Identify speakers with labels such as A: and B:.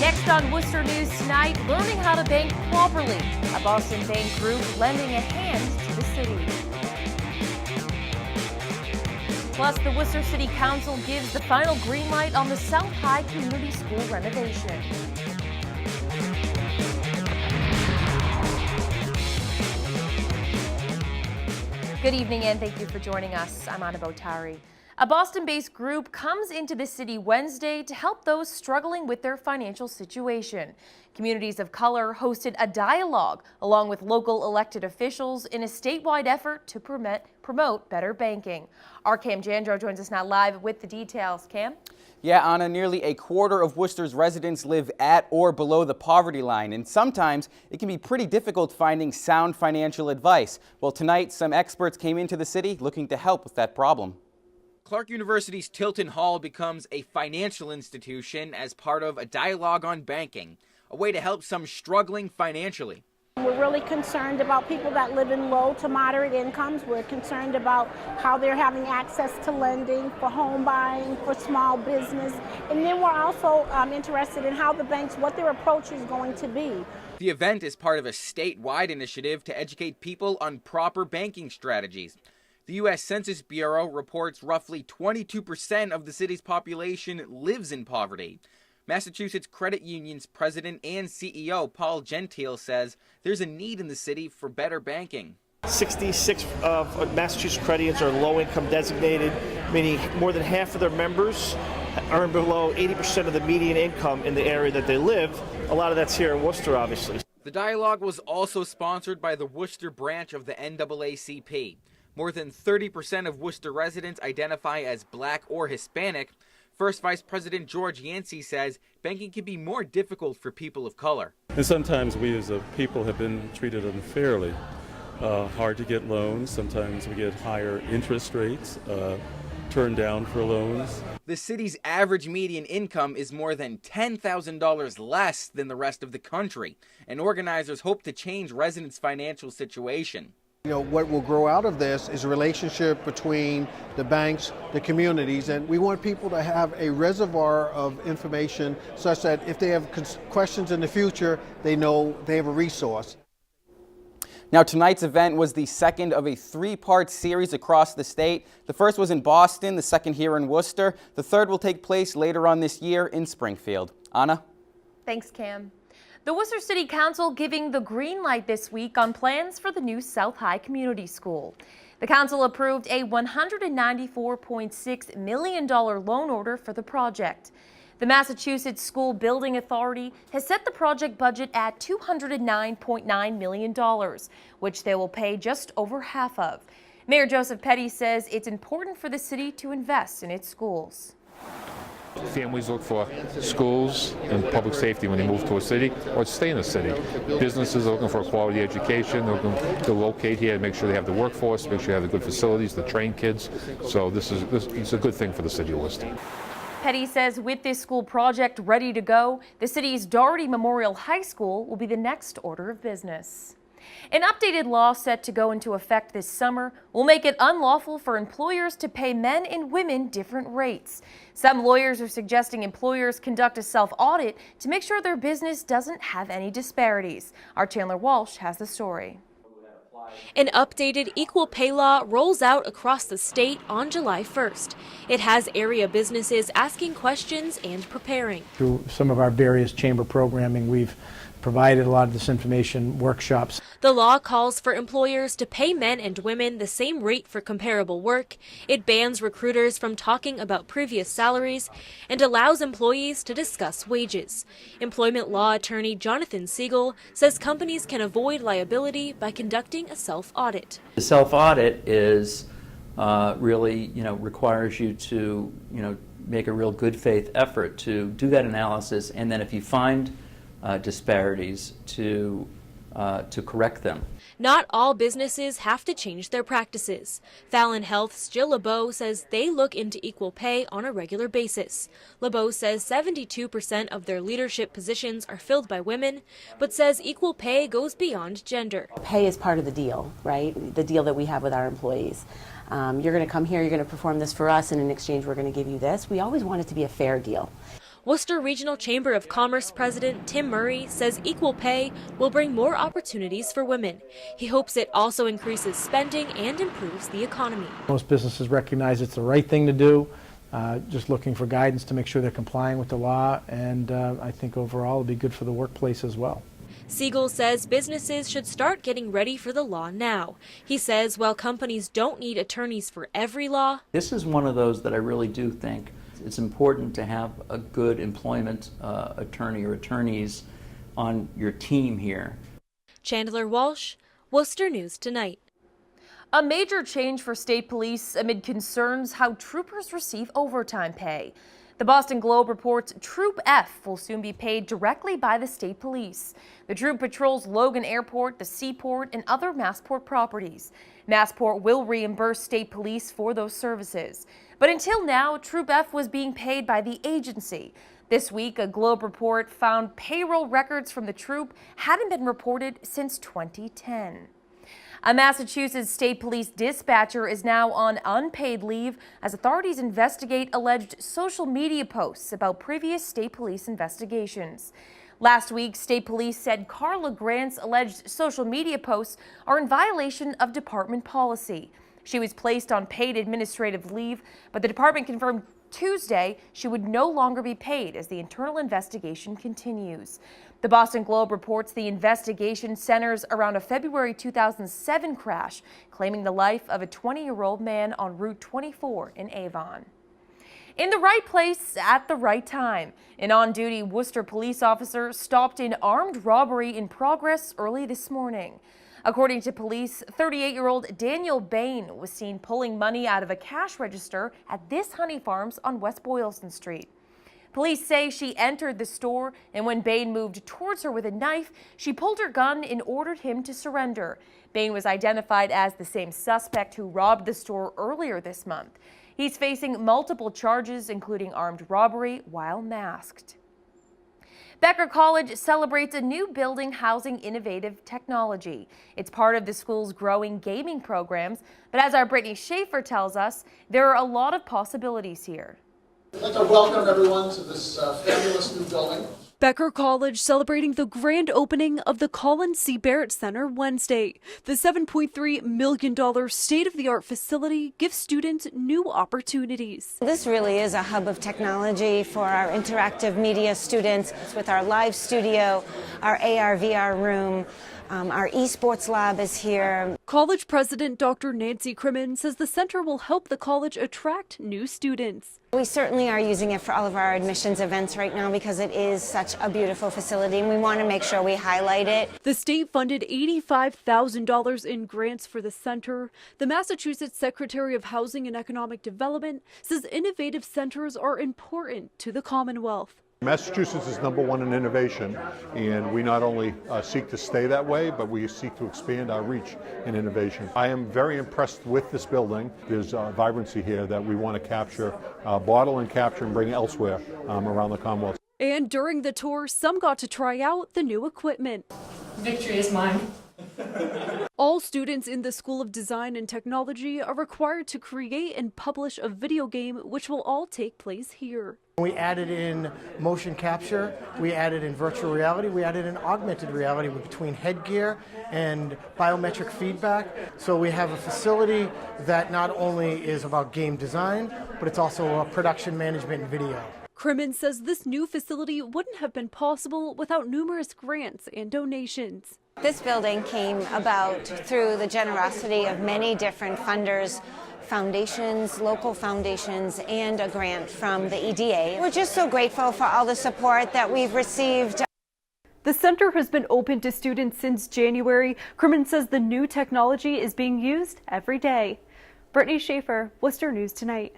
A: Next on Worcester News tonight, learning how to bank properly. A Boston bank group lending a hand to the city. Plus, the Worcester City Council gives the final green light on the South High Community School renovation. Good evening and thank you for joining us. I'm Anna Botari. A Boston-based group comes into the city Wednesday to help those struggling with their financial situation. Communities of color hosted a dialogue along with local elected officials in a statewide effort to promote better banking. Our Cam Jandro joins us now live with the details. Cam?
B: Yeah, Anna, nearly a quarter of Worcester's residents live at or below the poverty line, and sometimes it can be pretty difficult finding sound financial advice. Well, tonight, some experts came into the city looking to help with that problem.
C: Clark University's Tilton Hall becomes a financial institution as part of a dialogue on banking, a way to help some struggling financially.
D: We're really concerned about people that live in low to moderate incomes. We're concerned about how they're having access to lending for home buying, for small business. And then we're also interested in how the banks, what their approach is going to be.
C: The event is part of a statewide initiative to educate people on proper banking strategies. The U.S. Census Bureau reports roughly 22% of the city's population lives in poverty. Massachusetts Credit Union's president and CEO, Paul Gentile, says there's a need in the city for better banking.
E: 66 of Massachusetts credit unions are low-income designated, meaning more than half of their members earn below 80% of the median income in the area that they live. A lot of that's here in Worcester, obviously.
C: The dialogue was also sponsored by the Worcester branch of the NAACP. More than 30% of Worcester residents identify as Black or Hispanic. First Vice President George Yancey says banking can be more difficult for people of color.
F: And sometimes we as a people have been treated unfairly. Hard to get loans. Sometimes we get higher interest rates, turned down for loans.
C: The city's average median income is more than $10,000 less than the rest of the country, and organizers hope to change residents' financial situation.
G: You know, what will grow out of this is a relationship between the banks, the communities, and we want people to have a reservoir of information such that if they have questions in the future, they know they have a resource.
B: Now, tonight's event was the second of a three-part series across the state. The first was in Boston, the second here in Worcester. The third will take place later on this year in Springfield. Anna?
A: Thanks, Cam. The Worcester City Council giving the green light this week on plans for the new South High Community School. The council approved a $194.6 million loan order for the project. The Massachusetts School Building Authority has set the project budget at $209.9 million, which they will pay just over half of. Mayor Joseph Petty says it's important for the city to invest in its schools.
H: Families look for schools and public safety when they move to a city or stay in a city. Businesses are looking for a quality education. They're looking to locate here and make sure they have the workforce, make sure they have the good facilities to train kids. So this is a good thing for the city of Worcester.
A: Petty says with this school project ready to go, the city's Doherty Memorial High School will be the next order of business. An updated law set to go into effect this summer will make it unlawful for employers to pay men and women different rates. Some lawyers are suggesting employers conduct a self-audit to make sure their business doesn't have any disparities. Our Chandler Walsh has the story.
I: An updated equal pay law rolls out across the state on July 1st. It has area businesses asking questions and preparing.
J: Through some of our various chamber programming, we've provided a lot of this information, workshops.
I: The law calls for employers to pay men and women the same rate for comparable work. It bans recruiters from talking about previous salaries and allows employees to discuss wages. Employment law attorney Jonathan Siegel says companies can avoid liability by conducting a self-audit.
K: The self-audit is really, requires you to, make a real good faith effort to do that analysis, and then if you find disparities to correct them.
I: Not all businesses have to change their practices. Fallon Health's Jill LeBeau says they look into equal pay on a regular basis. LeBeau says 72% of their leadership positions are filled by women, but says equal pay goes beyond gender.
L: Pay is part of the deal, right? The deal that we have with our employees. You're going to come here, you're going to perform this for us, and in exchange we're going to give you this. We always want it to be a fair deal.
I: Worcester Regional Chamber of Commerce President Tim Murray says equal pay will bring more opportunities for women. He hopes it also increases spending and improves the economy.
J: Most businesses recognize it's the right thing to do, just looking for guidance to make sure they're complying with the law, and I think overall it'll be good for the workplace as well.
I: Siegel says businesses should start getting ready for the law now. He says while companies don't need attorneys for every law,
K: this is one of those that I really do think it's important to have a good employment attorney or attorneys on your team here.
I: Chandler Walsh, Worcester News Tonight.
A: A major change for state police amid concerns how troopers receive overtime pay. The Boston Globe reports Troop F will soon be paid directly by the state police. The troop patrols Logan Airport, the Seaport, and other Massport properties. Massport will reimburse state police for those services. But until now, Troop F was being paid by the agency. This week, a Globe report found payroll records from the troop hadn't been reported since 2010. A Massachusetts State Police dispatcher is now on unpaid leave as authorities investigate alleged social media posts about previous state police investigations. Last week, state police said Carla Grant's alleged social media posts are in violation of department policy. She was placed on paid administrative leave, but the department confirmed Tuesday she would no longer be paid as the internal investigation continues. The Boston Globe reports the investigation centers around a February 2007 crash, claiming the life of a 20-year-old man on Route 24 in Avon. In the right place at the right time, an on-duty Worcester police officer stopped an armed robbery in progress early this morning. According to police, 38-year-old Daniel Bain was seen pulling money out of a cash register at This Honey Farms on West Boylston Street. Police say she entered the store, and when Bain moved towards her with a knife, she pulled her gun and ordered him to surrender. Bain was identified as the same suspect who robbed the store earlier this month. He's facing multiple charges, including armed robbery while masked. Becker College celebrates a new building housing innovative technology. It's part of the school's growing gaming programs, but as our Brittany Schaefer tells us, there are a lot of possibilities here.
M: I'd like to welcome everyone to this fabulous new building.
N: Becker College celebrating the grand opening of the Colin C. Barrett Center Wednesday. The $7.3 million state-of-the-art facility gives students new opportunities.
O: This really is a hub of technology for our interactive media students with our live studio, our AR/VR room. Our esports lab is here.
N: College President Dr. Nancy Crimmins says the center will help the college attract new students.
O: We certainly are using it for all of our admissions events right now because it is such a beautiful facility and we want to make sure we highlight it.
N: The state funded $85,000 in grants for the center. The Massachusetts Secretary of Housing and Economic Development says innovative centers are important to the Commonwealth.
P: Massachusetts is #1 in innovation, and we not only seek to stay that way, but we seek to expand our reach in innovation. I am very impressed with this building. There's vibrancy here that we want to capture, bottle and capture and bring elsewhere around the Commonwealth.
N: And during the tour, some got to try out the new equipment.
Q: Victory is mine.
N: All students in the School of Design and Technology are required to create and publish a video game, which will all take place here.
R: We added in motion capture, we added in virtual reality, we added in augmented reality between headgear and biometric feedback. So we have a facility that not only is about game design, but it's also a production management and video.
N: Crimmins says this new facility wouldn't have been possible without numerous grants and donations.
O: This building came about through the generosity of many different funders, foundations, local foundations, and a grant from the EDA. We're just so grateful for all the support that we've received.
N: The center has been open to students since January. Crimmins says the new technology is being used every day. Brittany Schaefer, Worcester News Tonight.